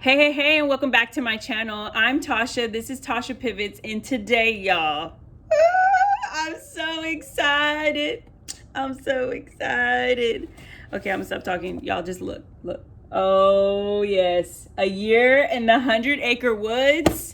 Hey, and welcome back to my channel. I'm Tasha. This is Tasha Pivots, and today, y'all, I'm so excited. I'm so excited. Okay, I'm gonna stop talking. Y'all just look. Oh, yes. A year in the 100 Acre Woods.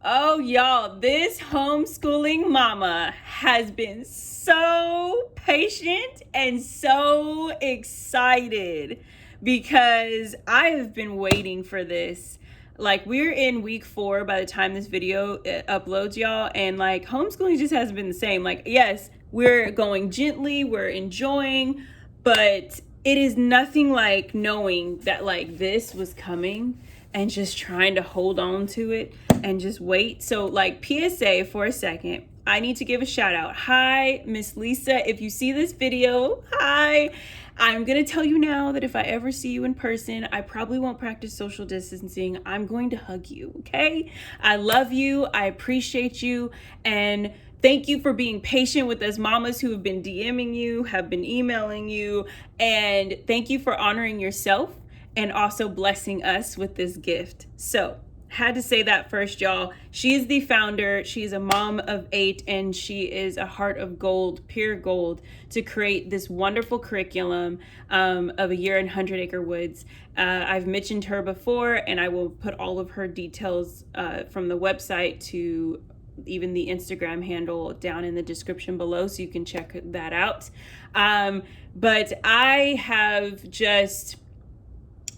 Oh, y'all, this homeschooling mama has been so patient and so excited because I have been waiting for this. Like, we're in week 4 by the time this video uploads, y'all, and like homeschooling just hasn't been the same. Like, yes, we're going gently, we're enjoying, but it is nothing like knowing that like this was coming and just trying to hold on to it and just wait. So like, PSA for a second, I need to give a shout out. Hi, Miss Lisa. If you see this video, hi. I'm gonna tell you now that if I ever see you in person, I probably won't practice social distancing. I'm going to hug you, okay? I love you, I appreciate you, and thank you for being patient with us mamas who have been DMing you, have been emailing you, and thank you for honoring yourself and also blessing us with this gift. So, had to say that first, y'all. She is the founder. She's a mom of 8, and she is a heart of gold, pure gold, to create this wonderful curriculum of a year in 100 Acre Woods. I've mentioned her before, and I will put all of her details from the website to even the Instagram handle down in the description below, so you can check that out. But I have just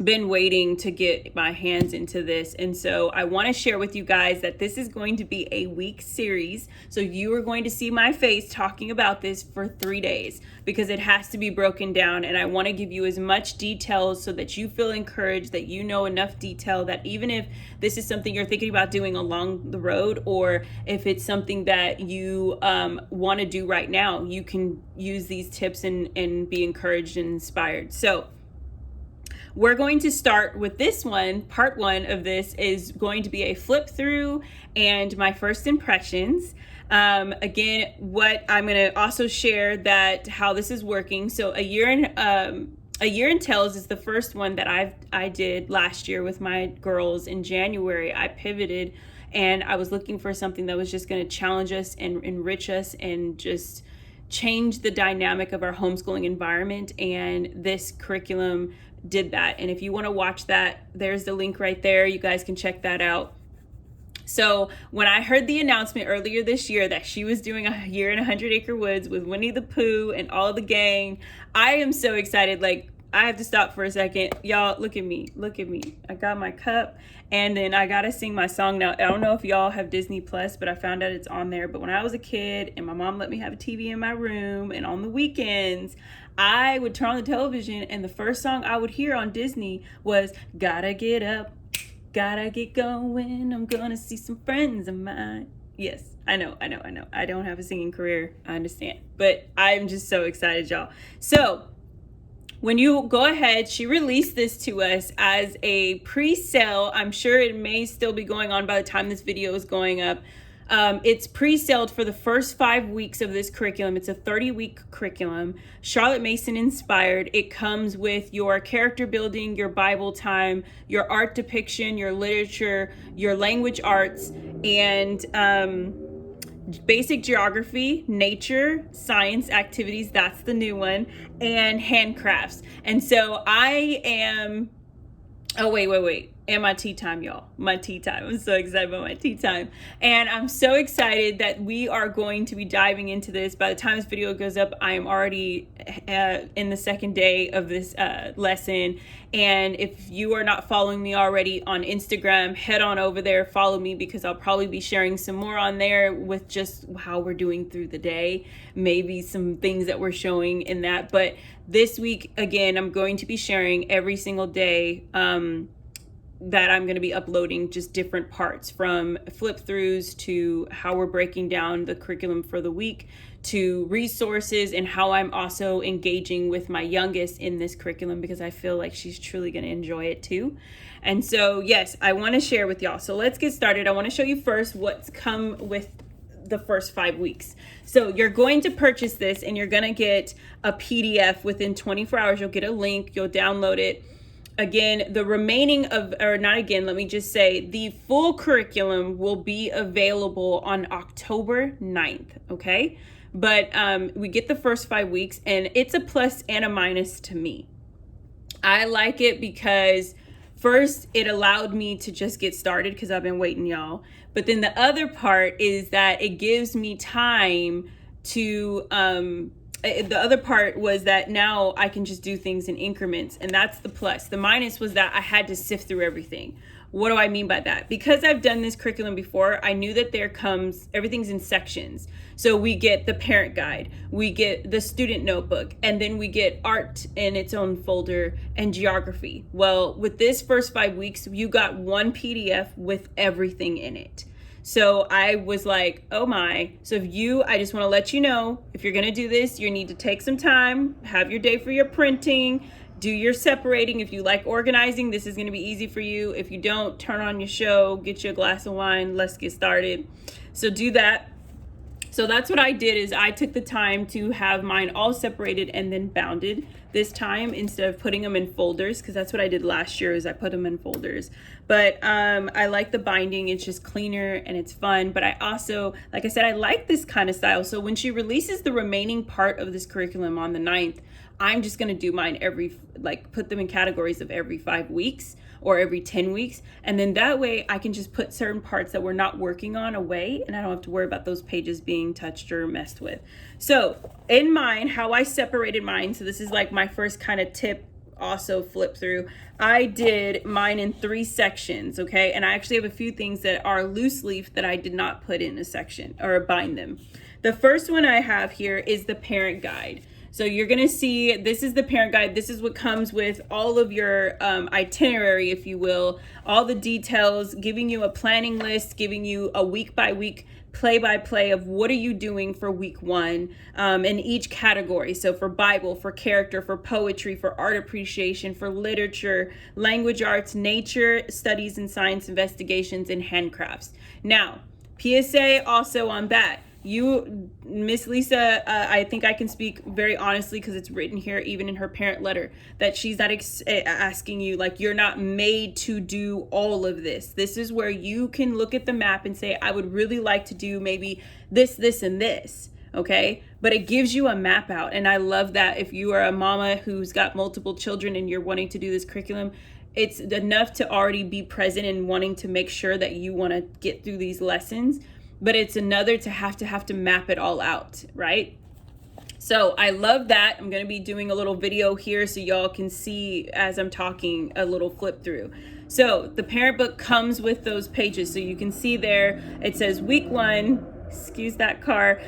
been waiting to get my hands into this, and so I want to share with you guys that this is going to be a week series. So you are going to see my face talking about this for 3 days because it has to be broken down, and I want to give you as much details so that you feel encouraged, that you know enough detail that even if this is something you're thinking about doing along the road, or if it's something that you want to do right now, you can use these tips and be encouraged and inspired. So we're going to start with this one. Part 1 of this is going to be a flip through and my first impressions. Again, what I'm going to also share that how this is working. So a year in Tells is the first one that I did last year with my girls in January. I pivoted and I was looking for something that was just going to challenge us and enrich us and just change the dynamic of our homeschooling environment, and this curriculum did that. And if you want to watch that, there's the link right there. You guys can check that out. So when I heard the announcement earlier this year that she was doing a year in 100 Acre Woods with Winnie the Pooh and all the gang, I am so excited. Like, I have to stop for a second. Y'all, look at me. I got my cup, and then I gotta sing my song. Now, I don't know if y'all have Disney Plus, but I found out it's on there. But when I was a kid and my mom let me have a TV in my room, and on the weekends, I would turn on the television, and the first song I would hear on Disney was Gotta Get Up, Gotta Get Going, I'm gonna see some friends of mine. Yes, I know. I don't have a singing career, I understand. But I'm just so excited, y'all. So, when you go ahead, she released this to us as a pre-sale. I'm sure it may still be going on by the time this video is going up. It's pre-saled for the first 5 weeks of this curriculum. It's a 30-week curriculum, Charlotte Mason inspired. It comes with your character building, your Bible time, your art depiction, your literature, your language arts, and basic geography, nature, science activities, that's the new one, and handcrafts. And so I am, oh, wait. And my tea time, y'all. My tea time. I'm so excited about my tea time. And I'm so excited that we are going to be diving into this. By the time this video goes up, I am already in the second day of this lesson. And if you are not following me already on Instagram, head on over there, follow me, because I'll probably be sharing some more on there with just how we're doing through the day. Maybe some things that we're showing in that. But this week, again, I'm going to be sharing every single day that I'm going to be uploading just different parts, from flip throughs to how we're breaking down the curriculum for the week, to resources and how I'm also engaging with my youngest in this curriculum, because I feel like she's truly going to enjoy it too. And so, yes, I want to share with y'all. So let's get started. I want to show you first what's come with the first 5 weeks. So you're going to purchase this and you're going to get a PDF within 24 hours. You'll get a link, you'll download it. Again, the remaining of, or not again, let me just say, the full curriculum will be available on October 9th, okay? But we get the first 5 weeks, and it's a plus and a minus to me. I like it because first, it allowed me to just get started because I've been waiting, y'all. But then the other part is that it gives me time to, the other part was that now I can just do things in increments, and that's the plus. The minus was that I had to sift through everything. What do I mean by that? Because I've done this curriculum before, I knew that everything's in sections. So we get the parent guide, we get the student notebook, and then we get art in its own folder and geography. Well, with this first 5 weeks, you got one PDF with everything in it. So I was like, oh my. So I just want to let you know, if you're going to do this, you need to take some time, have your day for your printing, do your separating. If you like organizing, this is going to be easy for you. If you don't, turn on your show, get you a glass of wine, let's get started. So do that. So that's what I did, is I took the time to have mine all separated and then bounded this time instead of putting them in folders, because that's what I did last year, is I put them in folders. But I like the binding. It's just cleaner and it's fun. But I also, like I said, I like this kind of style. So when she releases the remaining part of this curriculum on the 9th, I'm just going to do mine put them in categories of every 5 weeks or every 10 weeks. And then that way I can just put certain parts that we're not working on away, and I don't have to worry about those pages being touched or messed with. So in mine, how I separated mine, so this is like my first kind of tip, also flip through. I did mine in 3 sections, okay? And I actually have a few things that are loose leaf that I did not put in a section or bind them. The first one I have here is the parent guide. So you're going to see, this is the parent guide. This is what comes with all of your itinerary, if you will, all the details, giving you a planning list, giving you a week by week play-by-play of what are you doing for week 1 in each category. So for Bible, for character, for poetry, for art appreciation, for literature, language arts, nature, studies and science investigations, and handcrafts. Now, PSA also on that. You, Miss Lisa, I think I can speak very honestly, because it's written here, even in her parent letter, that she's not asking you, like, you're not made to do all of this. This is where you can look at the map and say, I would really like to do maybe this, this, and this. Okay, but it gives you a map out. And I love that if you are a mama who's got multiple children and you're wanting to do this curriculum, it's enough to already be present and wanting to make sure that you want to get through these lessons. But it's another to have to map it all out, right? So I love that. I'm going to be doing a little video here so y'all can see as I'm talking, a little flip through. So the parent book comes with those pages. So you can see there, it says week 1, excuse that car.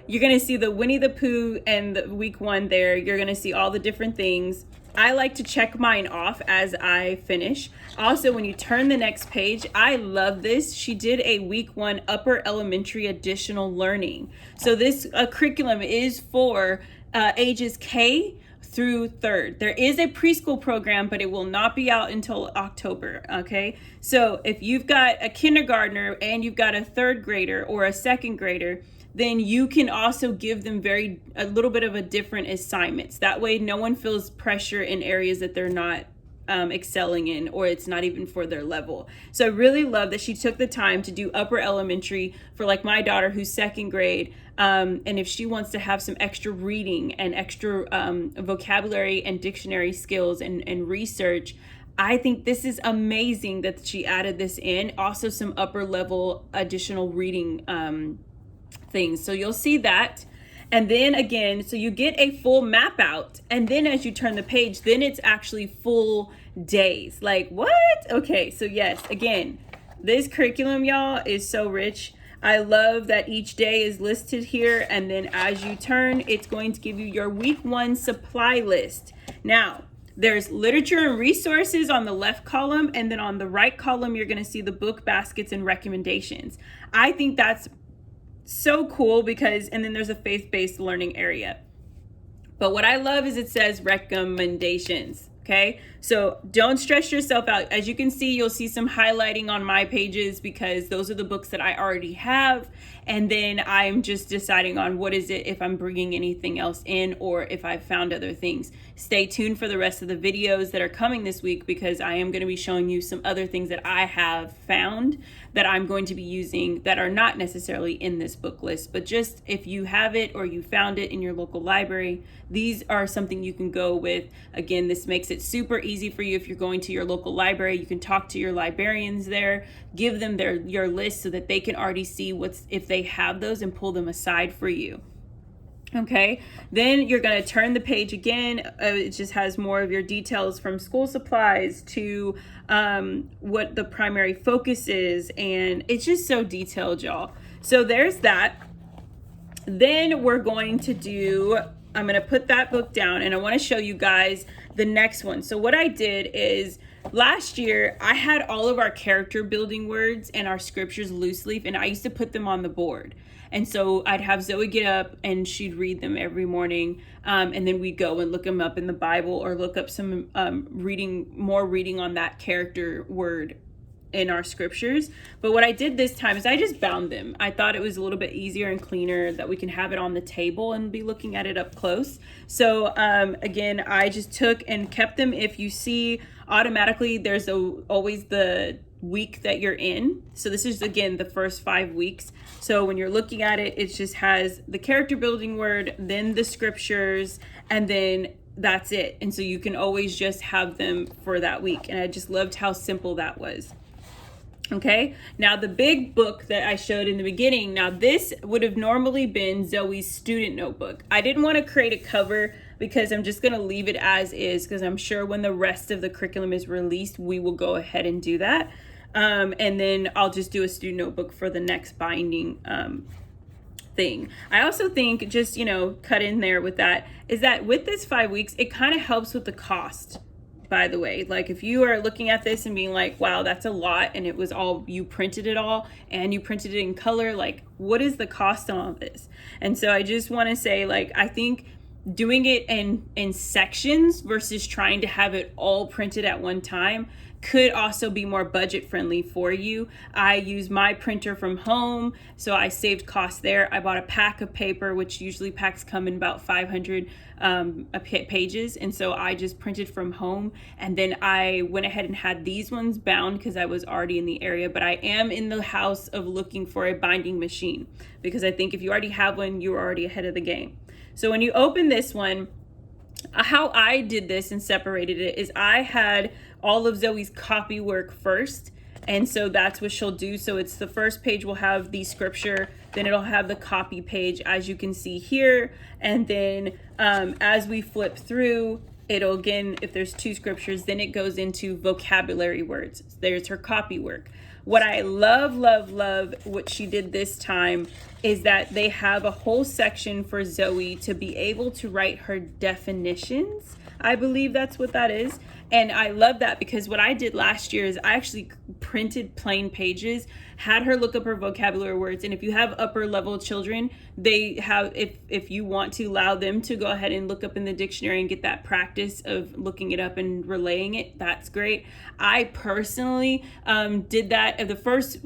You're going to see the Winnie the Pooh and the week 1 there. You're going to see all the different things. I like to check mine off as I finish. Also, when you turn the next page, I love this. She did a week 1 upper elementary additional learning. So this curriculum is for ages K through 3rd. There is a preschool program, but it will not be out until October, okay? So if you've got a kindergartner and you've got a 3rd grader or a 2nd grader, then you can also give them a little bit of a different assignments. That way no one feels pressure in areas that they're not excelling in, or it's not even for their level. So I really love that she took the time to do upper elementary for like my daughter who's 2nd grade. And if she wants to have some extra reading and extra vocabulary and dictionary skills and research, I think this is amazing that she added this in. Also some upper level additional reading things. So you'll see that. And then again, so you get a full map out, and then as you turn the page, then it's actually full days. Like what? Okay, so yes, again, this curriculum, y'all, is so rich. I love that each day is listed here, and then as you turn, it's going to give you your week 1 supply list. Now, there's literature and resources on the left column, and then on the right column, you're going to see the book baskets and recommendations. I think that's so cool because, and then there's a faith-based learning area. But what I love is it says recommendations. Okay, so don't stress yourself out. As you can see, you'll see some highlighting on my pages because those are the books that I already have. And then I'm just deciding on what is it, if I'm bringing anything else in or if I've found other things. Stay tuned for the rest of the videos that are coming this week because I am going to be showing you some other things that I have found that I'm going to be using that are not necessarily in this book list, but just if you have it or you found it in your local library, these are something you can go with. Again, this makes it super easy for you if you're going to your local library. You can talk to your librarians there, give them your list so that they can already see if they have those and pull them aside for you. Okay, then you're going to turn the page again. It just has more of your details from school supplies to what the primary focus is, and it's just so detailed, y'all. So there's that. Then we're going to do, I'm going to put that book down and I want to show you guys the next one. So what I did is last year I had all of our character building words and our scriptures loose leaf, and I used to put them on the board. And so I'd have Zoe get up and she'd read them every morning. And then we'd go and look them up in the Bible or look up some reading on that character word in our scriptures. But what I did this time is I just bound them. I thought it was a little bit easier and cleaner that we can have it on the table and be looking at it up close. So again, I just took and kept them. If you see automatically, there's always the week that you're in. So this is, again, the first 5 weeks. So when you're looking at it, it just has the character building word, then the scriptures, and then that's it. And so you can always just have them for that week. And I just loved how simple that was. Okay, now the big book that I showed in the beginning, now this would have normally been Zoe's student notebook. I didn't want to create a cover because I'm just going to leave it as is, because I'm sure when the rest of the curriculum is released, we will go ahead and do that. And then I'll just do a student notebook for the next binding thing. I also think just, cut in there with that is that with this 5 weeks, it kind of helps with the cost. By the way, like if you are looking at this and being like, wow, that's a lot, and it was all, you printed it all and you printed it in color, like what is the cost on all this? And so I just want to say, like, I think doing it in sections versus trying to have it all printed at one time could also be more budget friendly for you. I use my printer from home, so I saved costs there. I bought a pack of paper, which usually packs come in about 500 pages, and so I just printed from home, and then I went ahead and had these ones bound because I was already in the area. But I am in the house of looking for a binding machine, because I think if you already have one, you're already ahead of the game. So when you open this one, how I did this and separated it is I had all of Zoe's copy work first, and so that's what she'll do. So it's the first page will have the scripture, then it'll have the copy page, as you can see here, and then as we flip through, it'll, again, if there's 2 scriptures, then it goes into vocabulary words. There's her copy work. What I love what she did this time is that they have a whole section for Zoe to be able to write her definitions. I believe that's what that is. And I love that because what I did last year is I actually printed plain pages, had her look up her vocabulary words. And if you have upper level children, they have, if you want to allow them to go ahead and look up in the dictionary and get that practice of looking it up and relaying it, that's great. I personally did that. The first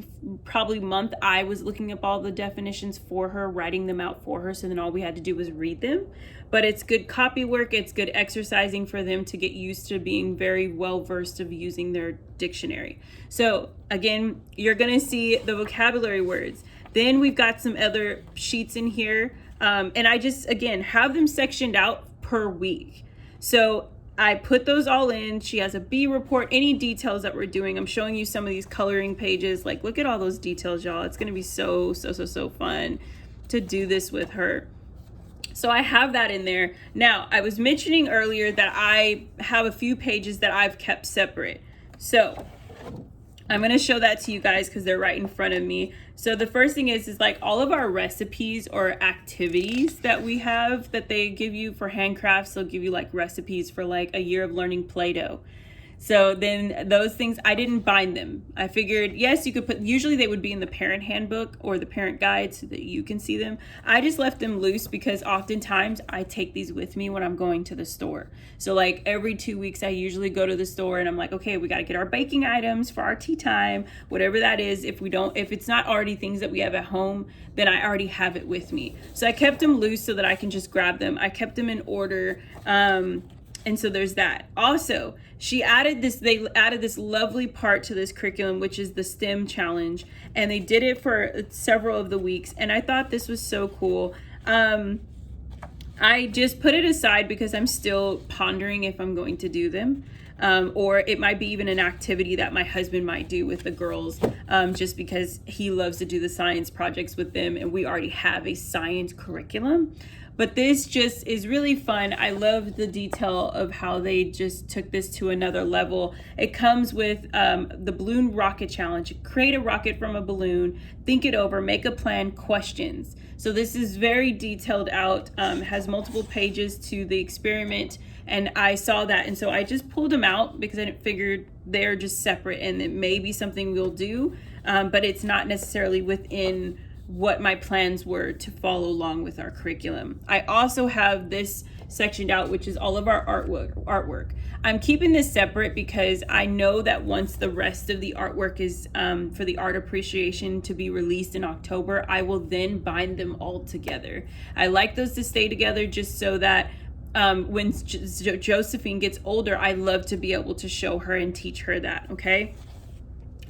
probably month, I was looking up all the definitions for her, writing them out for her. So then all we had to do was read them. But it's good copy work. It's good exercising for them to get used to being very well versed of using their dictionary. So again, you're going to see the vocabulary words. Then we've got some other sheets in here. And I just, again, have them sectioned out per week. So I put those all in. She has a B report, any details that we're doing. I'm showing you some of these coloring pages. Like, look at all those details, y'all. It's going to be so fun to do this with her. So I have that in there. Now, I was mentioning earlier that I have a few pages that I've kept separate. So I'm going to show that to you guys because they're right in front of me. So the first thing is like all of our recipes or activities that we have that they give you for handcrafts. They'll give you like recipes for like a year of learning Play-Doh. So then those things, I didn't bind them. I figured, yes, you could put, usually they would be in the parent handbook or the parent guide so that you can see them. I just left them loose because oftentimes I take these with me when I'm going to the store. So like every 2 weeks, I usually go to the store and I'm like, okay, we got to get our baking items for our tea time, whatever that is. If it's not already things that we have at home, then I already have it with me. So I kept them loose so that I can just grab them. I kept them in order. And so there's that. Also, they added this lovely part to this curriculum, which is the STEM challenge. And they did it for several of the weeks. And I thought this was so cool. I just put it aside because I'm still pondering if I'm going to do them. Or it might be even an activity that my husband might do with the girls, just because he loves to do the science projects with them. And we already have a science curriculum. But this just is really fun. I love the detail of how they just took this to another level. It comes with the balloon rocket challenge. Create a rocket from a balloon, think it over, make a plan, questions. So this is very detailed out, has multiple pages to the experiment. And I saw that. And so I just pulled them out because I figured they're just separate and it may be something we'll do, but it's not necessarily within what my plans were to follow along with our curriculum. I also have this sectioned out, which is all of our artwork. I'm keeping this separate because I know that once the rest of the artwork is for the art appreciation to be released in October, I will then bind them all together. I like those to stay together just so that when Josephine gets older, I love to be able to show her and teach her that, okay?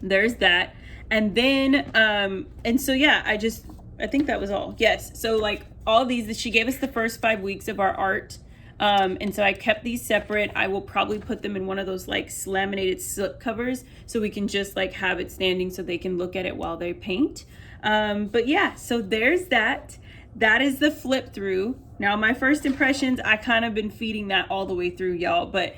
There's that. And then, and so, yeah, I think that was all. Yes. So like all these, she gave us the first 5 weeks of our art. And so I kept these separate. I will probably put them in one of those like laminated slip covers so we can just like have it standing so they can look at it while they paint. But yeah, so there's that. That is the flip through. Now, my first impressions, I kind of been feeding that all the way through, y'all, but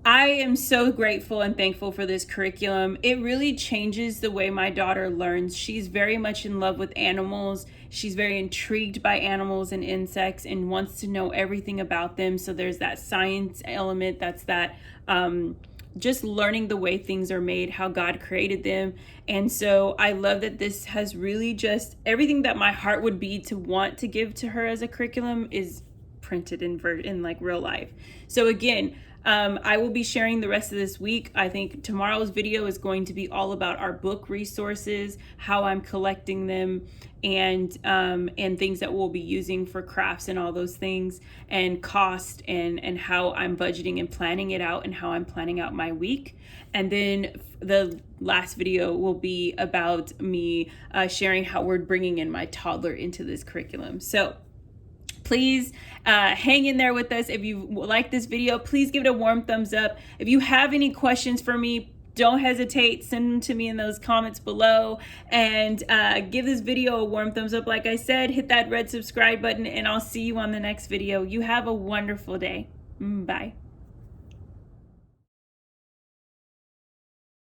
I am so grateful and thankful for this curriculum. It really changes the way my daughter learns. She's very much in love with animals. She's very intrigued by animals and insects and wants to know everything about them. So there's that science element. That's that just learning the way things are made, how God created them. And so I love that this has really just everything that my heart would be to want to give to her as a curriculum is printed in like real life. So again, I will be sharing the rest of this week. I think tomorrow's video is going to be all about our book resources, how I'm collecting them, and things that we'll be using for crafts and all those things, and cost and how I'm budgeting and planning it out and how I'm planning out my week. And then the last video will be about me sharing how we're bringing in my toddler into this curriculum. So please hang in there with us. If you like this video, please give it a warm thumbs up. If you have any questions for me, don't hesitate, send them to me in those comments below, and give this video a warm thumbs up. Like I said, hit that red subscribe button, and I'll see you on the next video. You have a wonderful day. Bye.